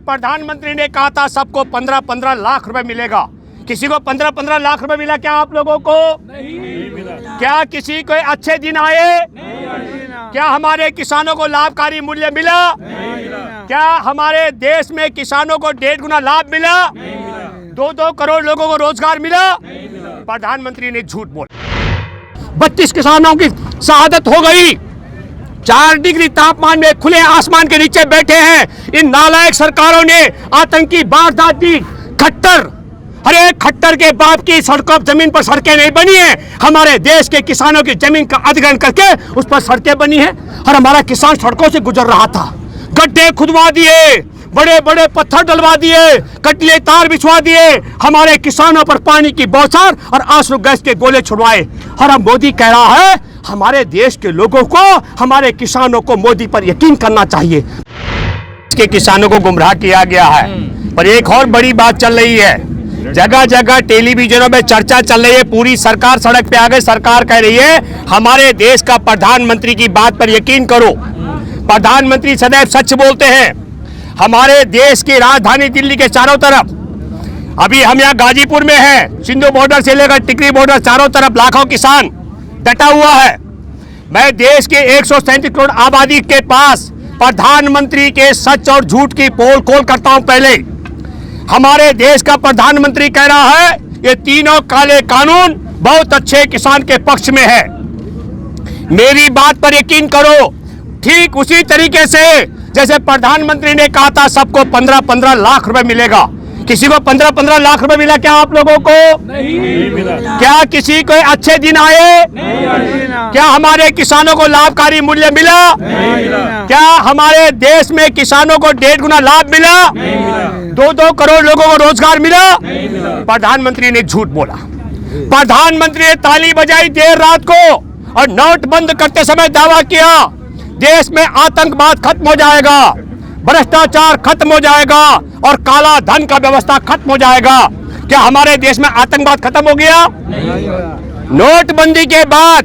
प्रधानमंत्री ने कहा था सबको 15-15 लाख रुपए मिलेगा। किसी को 15-15 लाख रुपए मिला क्या आप लोगों को? नहीं मिला। क्या किसी को अच्छे दिन आए? नहीं। क्या हमारे किसानों को लाभकारी मूल्य मिला? नहीं। क्या हमारे देश में किसानों को 1.5 गुना लाभ मिला? नहीं। 2-2 करोड़ लोगों को रोजगार मिला? नहीं। प्रधानमंत्री ने झूठ बोला। 32 किसानों की शहादत हो गई। 4 डिग्री तापमान में खुले आसमान के नीचे बैठे हैं। इन नालायक सरकारों ने आतंकी वारदात दी। अरे खट्टर के बाप की सड़कों जमीन पर सड़कें नहीं बनी है, हमारे देश के किसानों की जमीन का अधिग्रहण करके उस पर सड़कें बनी है। और हमारा किसान सड़कों से गुजर रहा था, गड्ढे खुदवा दिए, बड़े बड़े पत्थर डलवा दिए, कटले तार बिछवा दिए, हमारे किसानों पर पानी की बौछार और आंसू गैस के गोले छुड़वाए। और अब मोदी कह रहा है हमारे देश के लोगों को, हमारे किसानों को मोदी पर यकीन करना चाहिए। के किसानों को गुमराह किया गया है। पर एक और बड़ी बात चल रही है, जगह जगह टेलीविजनों में चर्चा चल रही है, पूरी सरकार सड़क पे आ गई। सरकार कह रही है हमारे देश का प्रधानमंत्री की बात पर यकीन करो। प्रधानमंत्री सदैव सच बोलते हैं। हमारे देश की राजधानी दिल्ली के चारों तरफ, अभी हम यहाँ गाजीपुर में हैं, सिंधु बॉर्डर से लेकर टिकरी बॉर्डर, चारों तरफ लाखों किसान डटा हुआ है। मैं देश के 137 करोड़ आबादी के पास प्रधानमंत्री के सच और झूठ की पोल खोल करता हूं। पहले हमारे देश का प्रधानमंत्री कह रहा है ये तीनों काले कानून बहुत अच्छे किसान के पक्ष में है। मेरी बात पर यकीन करो। ठीक उसी तरीके से जैसे प्रधानमंत्री ने कहा था सबको 15-15 लाख रुपए मिलेगा। किसी को 15-15 लाख रुपए मिला क्या आप लोगों को? नहीं मिला। क्या किसी को अच्छे दिन आए? नहीं। क्या हमारे किसानों को लाभकारी मूल्य मिला? नहीं। क्या हमारे देश में किसानों को 1.5 गुना लाभ मिला? नहीं। 2-2 करोड़ लोगों को रोजगार मिला? नहीं। प्रधानमंत्री ने झूठ बोला। प्रधानमंत्री ने ताली बजाई देर रात को और नोट बंद करते समय दावा किया देश में आतंकवाद खत्म हो जाएगा, भ्रष्टाचार खत्म हो जाएगा और काला धन का व्यवस्था खत्म हो जाएगा। क्या हमारे देश में आतंकवाद खत्म हो गया? नहीं। नोटबंदी के बाद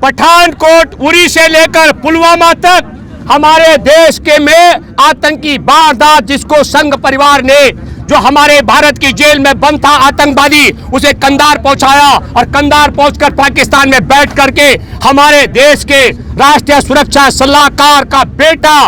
पठानकोट, उरी से लेकर पुलवामा तक हमारे देश के में आतंकी वारदात, जिसको संघ परिवार ने जो हमारे भारत की जेल में बंद था आतंकवादी, उसे कंधार पहुंचाया और कंधार पहुंचकर पाकिस्तान में बैठ करके हमारे देश के राष्ट्रीय सुरक्षा सलाहकार का बेटा,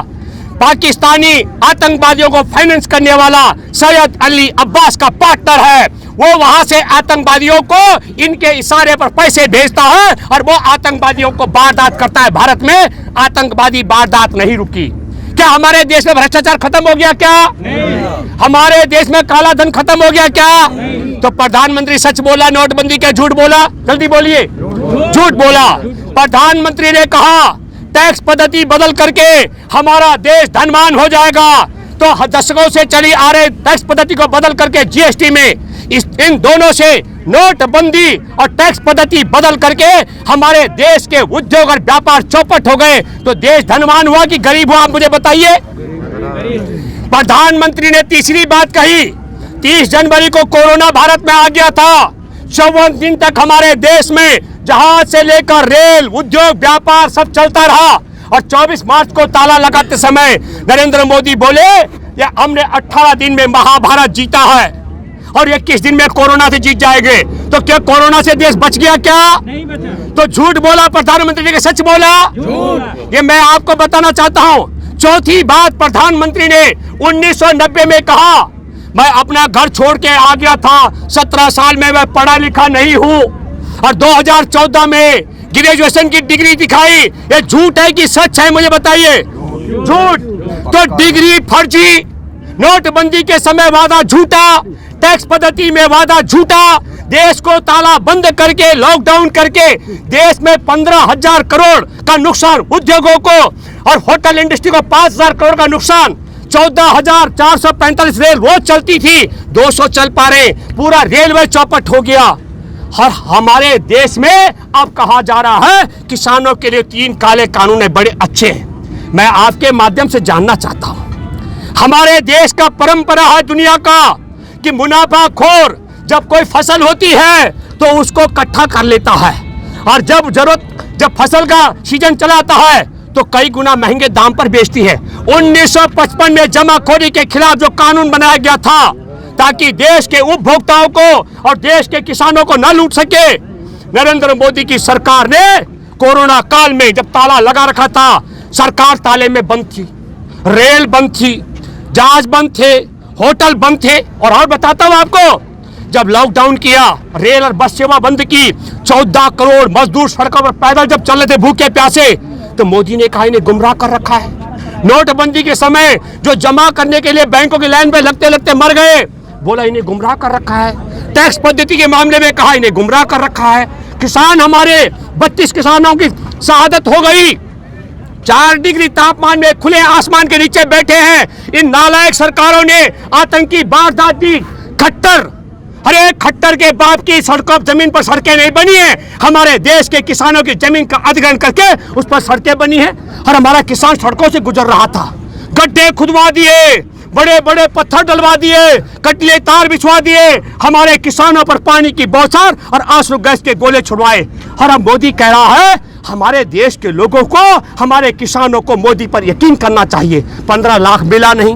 पाकिस्तानी आतंकवादियों को फाइनेंस करने वाला सैयद अली अब्बास का पार्टनर है, वो वहां से आतंकवादियों को इनके इशारे पर पैसे भेजता है और वो आतंकवादियों को वारदात करता है। भारत में आतंकवादी वारदात नहीं रुकी। क्या हमारे देश में भ्रष्टाचार खत्म हो गया क्या? नहीं। हमारे देश में काला धन खत्म हो गया क्या? नहीं। तो प्रधानमंत्री सच बोला, नोटबंदी क्या झूठ बोला? जल्दी बोलिए। झूठ बोला। प्रधानमंत्री ने कहा टैक्स पद्धति बदल करके हमारा देश धनवान हो जाएगा, तो दशकों से चली आ रही टैक्स पद्धति को बदल करके जीएसटी में इन दोनों से नोटबंदी और टैक्स पद्धति बदल करके हमारे देश के उद्योग और व्यापार चौपट हो गए, तो देश धनवान हुआ कि गरीब हुआ? आप मुझे बताइए। प्रधानमंत्री ने तीसरी बात कही, 30 जनवरी को कोरोना भारत में आ गया था। 54 दिन तक हमारे देश में जहाज से लेकर रेल, उद्योग, व्यापार सब चलता रहा और 24 मार्च को ताला लगाते समय नरेंद्र मोदी बोले ये हमने 18 दिन में महाभारत जीता है और 21 दिन में कोरोना से जीत जाएंगे। तो क्या कोरोना से देश बच गया क्या? नहीं बचा। तो झूठ बोला प्रधानमंत्री ने, सच बोला? झूठ। ये मैं आपको बताना चाहता हूँ। चौथी बात, प्रधानमंत्री ने 1990 में कहा मैं अपना घर छोड़ के आ गया था, 17 साल में मैं पढ़ा लिखा नहीं हूँ, और 2014 में ग्रेजुएशन की डिग्री दिखाई। ये झूठ है कि सच है? मुझे बताइए। झूठ। तो डिग्री फर्जी, नोटबंदी के समय वादा झूठा, टैक्स पद्धति में वादा झूठा, देश को ताला बंद करके लॉकडाउन करके देश में 15,000 करोड़ का नुकसान उद्योगों को और होटल इंडस्ट्री को 5,000 करोड़ का नुकसान। 14,445 रेल रोज चलती थी, 200 चल पा रहे, पूरा रेलवे चौपट हो गया। और हमारे देश में अब कहा जा रहा है किसानों के लिए 3 काले कानून है, बड़े अच्छे हैं। मैं आपके माध्यम से जानना चाहता हूं, हमारे देश का परंपरा है दुनिया का कि मुनाफाखोर जब कोई फसल होती है तो उसको इकट्ठा कर लेता है और जब फसल का सीजन चलाता है तो कई गुना महंगे दाम पर बेचती है। 1955 में जमाखोरी के खिलाफ जो कानून बनाया गया था ताकि देश के उपभोक्ताओं को और देश के किसानों को न लूट सके, नरेंद्र मोदी की सरकार ने कोरोना काल में जब ताला लगा रखा था, सरकार ताले में बंद थी, रेल बंद थी, जहाज बंद थे, होटल बंद थे। और बताता हूं आपको, जब लॉकडाउन किया, रेल और बस सेवा बंद की, 14 करोड़ मजदूर सड़कों पर पैदल जब चल रहे थे भूखे प्यासे, तो मोदी ने कहा इन्हें गुमराह कर रखा है। नोटबंदी के समय जो जमा करने के लिए बैंकों की लाइन में लगते लगते मर गए, बोला इन्हें गुमराह कर रखा है। टैक्स पद्धति के मामले में कहा इन्हें गुमराह कर रखा है। किसान, हमारे 32 किसानों की शहादत हो गई, 4 डिग्री तापमान में खुले आसमान के नीचे बैठे हैं। इन नालायक सरकारों ने आतंकी वारदात दी। खट्टर के बाप की सड़कों जमीन पर सड़कें नहीं बनी है, हमारे देश के किसानों की जमीन का अधिग्रहण करके उस पर सड़कें बनी है। और हमारा किसान सड़कों से गुजर रहा था, गड्ढे खुदवा दिए, बड़े बड़े पत्थर डलवा दिए, कटीले तार बिछवा दिए, हमारे किसानों पर पानी की बौछार और आंसू गैस के गोले छुड़वाए। और अब मोदी कह रहा है हमारे देश के लोगों को, हमारे किसानों को मोदी पर यकीन करना चाहिए। 15 लाख मिला नहीं,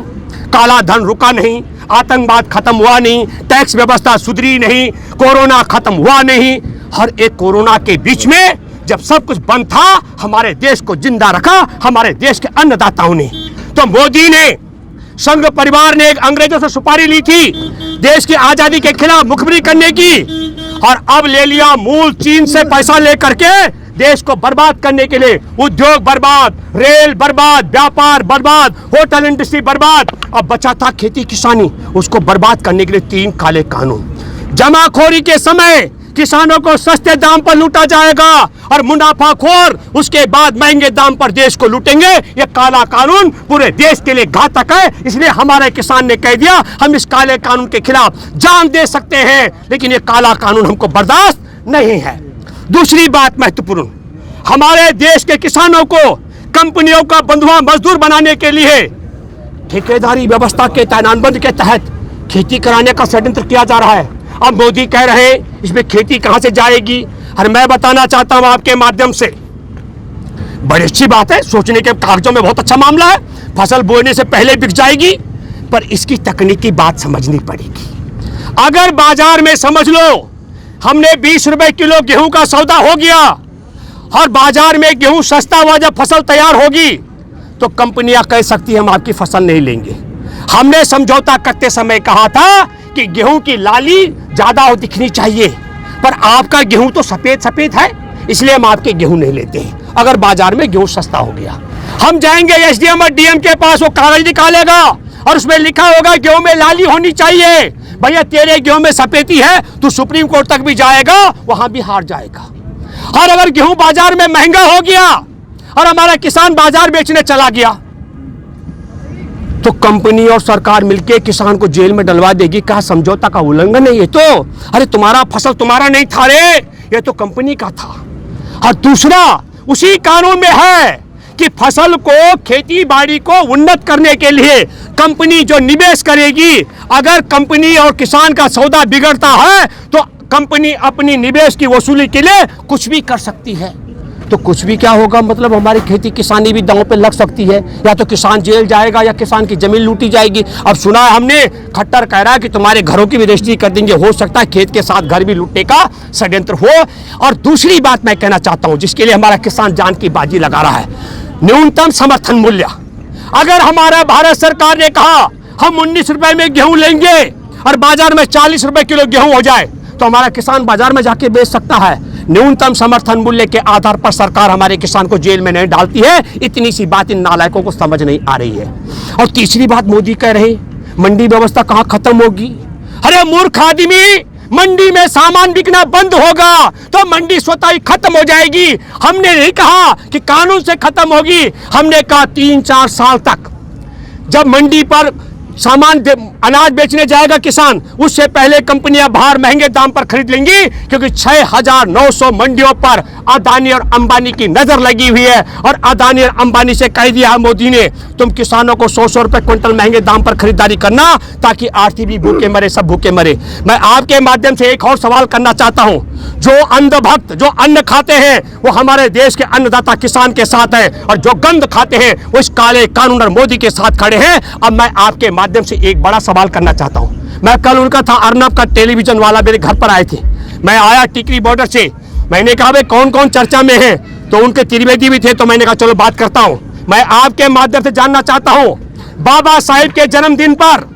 काला धन रुका नहीं, आतंकवाद खत्म हुआ नहीं, टैक्स व्यवस्था सुधरी नहीं, कोरोना खत्म हुआ नहीं। हर एक कोरोना के बीच में जब सब कुछ बंद था, हमारे देश को जिंदा रखा हमारे देश के अन्नदाताओं ने। तो मोदी ने, संघ परिवार ने एक अंग्रेजों से सुपारी ली थी देश की आजादी के खिलाफ मुखबिरी करने की, और अब ले लिया मूल चीन से पैसा लेकर के देश को बर्बाद करने के लिए। उद्योग बर्बाद, रेल बर्बाद, व्यापार बर्बाद, होटल इंडस्ट्री बर्बाद। अब बचा था खेती किसानी, उसको बर्बाद करने के लिए 3 काले कानून। जमाखोरी के समय किसानों को सस्ते दाम पर लूटा जाएगा और मुनाफाखोर उसके बाद महंगे दाम पर देश को लूटेंगे। यह काला कानून पूरे देश के लिए घातक है। इसलिए हमारे किसान ने कह दिया हम इस काले कानून के खिलाफ जान दे सकते हैं, लेकिन यह काला कानून हमको बर्दाश्त नहीं है। दूसरी बात महत्वपूर्ण, हमारे देश के किसानों को कंपनियों का बंधुआ मजदूर बनाने के लिए ठेकेदारी व्यवस्था के तैनातबंदी के तहत खेती कराने का षड्यंत्र किया जा रहा है। अब मोदी कह रहे हैं इसमें खेती कहां से जाएगी। और मैं बताना चाहता हूं आपके माध्यम से, बड़ी अच्छी बात है, सोचने के कागजों में बहुत अच्छा मामला है, फसल बोने से पहले बिक जाएगी, पर इसकी तकनीकी बात समझनी पड़ेगी। अगर बाजार में समझ लो हमने 20 रुपए किलो गेहूं का सौदा हो गया और बाजार में गेहूं सस्ता हुआ, जब फसल तैयार होगी तो कंपनियां कह सकती हम आपकी फसल नहीं लेंगे। हमने समझौता करते समय कहा था कि गेहूं की लाली ज्यादा दिखनी चाहिए, पर आपका गेहूं तो सफेद सफेद है, इसलिए हम आपके गेहूं नहीं लेते हैं। अगर बाजार में गेहूं सस्ता हो गया, हम जाएंगे एसडीएम और डीएम के पास, वो कागज निकालेगा और उसमें लिखा होगा गेहूं में लाली होनी चाहिए। भैया तेरे गेहूं में सफेदी है, तू सुप्रीम कोर्ट तक भी जाएगा, वहां भी हार जाएगा। और अगर गेहूं बाजार में महंगा हो गया और हमारा किसान बाजार बेचने चला गया, तो कंपनी और सरकार मिलकर किसान को जेल में डलवा देगी। क्या समझौता का उल्लंघन है ये तो? अरे तुम्हारा फसल तुम्हारा नहीं था रे, ये तो कंपनी का था। और दूसरा उसी कानून में है कि फसल को, खेती बाड़ी को उन्नत करने के लिए कंपनी जो निवेश करेगी, अगर कंपनी और किसान का सौदा बिगड़ता है तो कंपनी अपनी निवेश की वसूली के लिए कुछ भी कर सकती है। तो कुछ भी क्या होगा, मतलब हमारी खेती किसानी भी दांव पे लग सकती है, या तो किसान जेल जाएगा या किसान की जमीन लूटी जाएगी। अब सुना है हमने, खट्टर कह रहा है कि तुम्हारे घरों की भी रजिस्ट्री कर देंगे, हो सकता है खेत के साथ घर भी लूटने का षड्यंत्र हो। और दूसरी बात मैं कहना चाहता हूं, जिसके लिए हमारा किसान जान की बाजी लगा रहा है, न्यूनतम समर्थन मूल्य। अगर हमारा भारत सरकार ने कहा हम 19 रुपए में गेहूं लेंगे और बाजार में 40 रुपए किलो गेहूं हो जाए, तो हमारा किसान बाजार में जाके बेच सकता है। न्यूनतम समर्थन मूल्य के आधार पर सरकार हमारे किसान को जेल में नहीं डालती है। इतनी सी बात इन नालायकों को समझ नहीं आ रही है। और तीसरी बात मोदी कह रहे मंडी व्यवस्था कहां खत्म होगी। अरे मूर्ख आदमी, मंडी में सामान बिकना बंद होगा तो मंडी स्वतः ही खत्म हो जाएगी। हमने नहीं कहा कि कानून से खत्म होगी, हमने कहा 3-4 साल तक जब मंडी पर सामान अनाज बेचने जाएगा किसान, उससे पहले कंपनियां बाहर महंगे दाम पर खरीद लेंगी, क्योंकि 6,900 मंडियों पर अदानी और अंबानी की नजर लगी हुई है और अदानी और अंबानी से कह दिया मोदी ने, तुम किसानों को 100 रुपए क्विंटल महंगे दाम पर खरीदारी करना ताकि आरती भी भूखे मरे, सब भूखे मरे। मैं आपके माध्यम से एक और सवाल करना चाहता हूं, जो अंधभक्त जो अन्न खाते हैं वो हमारे देश के अन्नदाता किसान के साथ है और जो गंद खाते हैं वो इस काले कानून और मोदी के साथ खड़े हैं। अब मैं आपके माध्यम से एक बड़ा सवाल करना चाहता हूं। मैं कल उनका था अर्नब का टेलीविजन वाला मेरे घर पर आए थे, मैं आया टिकरी बॉर्डर से, मैंने कहा भाई कौन कौन चर्चा में है, तो उनके त्रिवेदी भी थे, तो मैंने कहा चलो बात करता हूं। मैं आपके माध्यम से जानना चाहता हूं, बाबा साहेब के जन्मदिन पर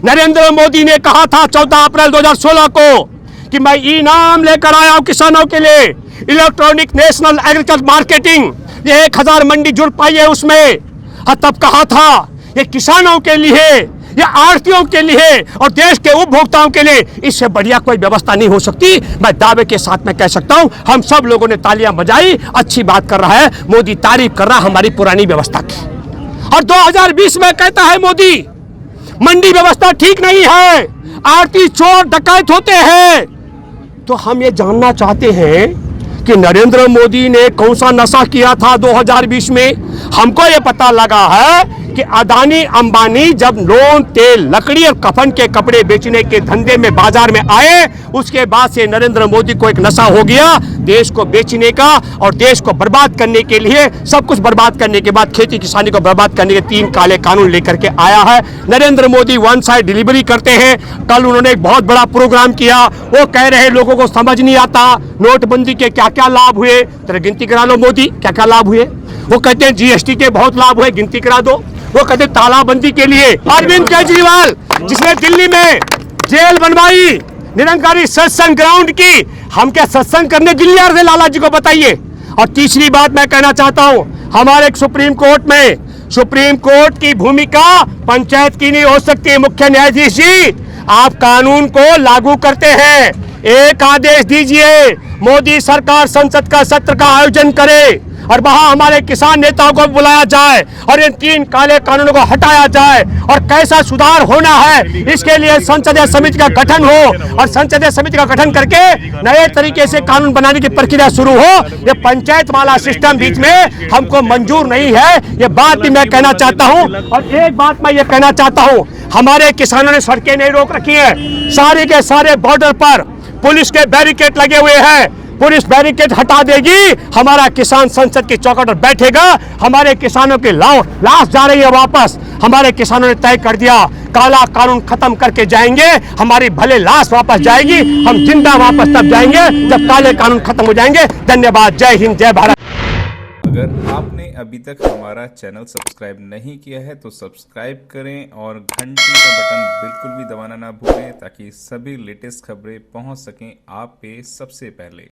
नरेंद्र मोदी ने कहा था 14 अप्रैल 2016 को कि मैं इनाम लेकर आया हूं किसानों के लिए, इलेक्ट्रॉनिक नेशनल एग्रीकल्चर मार्केटिंग, ये 1000 मंडी जुड़ पाई है उसमें। तब कहा था ये किसानों के लिए, ये आढ़तियों के लिए और देश के उपभोक्ताओं के लिए, इससे बढ़िया कोई व्यवस्था नहीं हो सकती। मैं दावे के साथ में कह सकता हूं, हम सब लोगों ने तालियां बजाई, अच्छी बात कर रहा है मोदी, तारीफ कर रहा है हमारी पुरानी व्यवस्था की। और 2020 में कहता है मोदी मंडी व्यवस्था ठीक नहीं है, आढ़ती चोर डकैत होते हैं। तो हम ये जानना चाहते हैं कि नरेंद्र मोदी ने कौन सा नशा किया था 2020 में। हमको ये पता लगा है कि अदानी अंबानी जब लोन, तेल, लकड़ी और कफन के कपड़े बेचने के धंधे में बाजार में आए, उसके बाद से नरेंद्र मोदी को एक नशा हो गया देश को बेचने का और देश को बर्बाद करने के लिए। सब कुछ बर्बाद करने के बाद खेती किसानी को बर्बाद करने के 3 काले कानून लेकर के आया है Narendra Modi. One side delivery करते हैं। कल उन्होंने एक बहुत बड़ा प्रोग्राम किया, वो कह रहे लोगों को समझ नहीं आता नोटबंदी के क्या क्या लाभ हुए। तेरे गिनती करा लो मोदी, क्या क्या लाभ हुए। वो कहते हैं जीएसटी के बहुत लाभ हुए, गिनती करा दो। वो कहते तालाबंदी के लिए अरविंद केजरीवाल जिसने दिल्ली में जेल बनवाई, निरंकारी सत्संग ग्राउंड की, हम क्या सत्संग करने दिल्ली आ रहे लाला जी को बताइए। और तीसरी बात मैं कहना चाहता हूं, हमारे सुप्रीम कोर्ट में सुप्रीम कोर्ट की भूमिका पंचायत की नहीं हो सकती। मुख्य न्यायाधीश जी, आप कानून को लागू करते हैं, एक आदेश दीजिए, मोदी सरकार संसद का सत्र का आयोजन करे और वहां हमारे किसान नेताओं को बुलाया जाए और इन 3 काले कानूनों को हटाया जाए और कैसा सुधार होना है इसके लिए संसदीय समिति का गठन हो और संसदीय समिति का गठन करके नए तरीके से कानून बनाने की प्रक्रिया शुरू हो। ये पंचायत वाला सिस्टम बीच में हमको मंजूर नहीं है, ये बात भी मैं कहना चाहता हूं। और एक बात मैं ये कहना चाहता हूं, हमारे किसानों ने सड़कें नहीं रोक रखी है, सारे के सारे बॉर्डर पर पुलिस के बैरिकेड लगे हुए हैं, पुलिस बैरिकेड हटा देगी, हमारा किसान संसद की चौखट पर बैठेगा, हमारे किसानों की लाश जा रही है वापस। हमारे किसानों ने तय कर दिया काला कानून खत्म करके जाएंगे, हमारी भले लाश वापस जाएगी, हम जिंदा वापस तब जाएंगे जब काले कानून खत्म हो जाएंगे। धन्यवाद, जय हिंद, जय भारत। अगर आपने अभी तक हमारा चैनल सब्सक्राइब नहीं किया है तो सब्सक्राइब करें और घंटी का बटन बिल्कुल भी दबाना ना भूलें ताकि सभी लेटेस्ट खबरें पहुंच सकें आप पे सबसे पहले।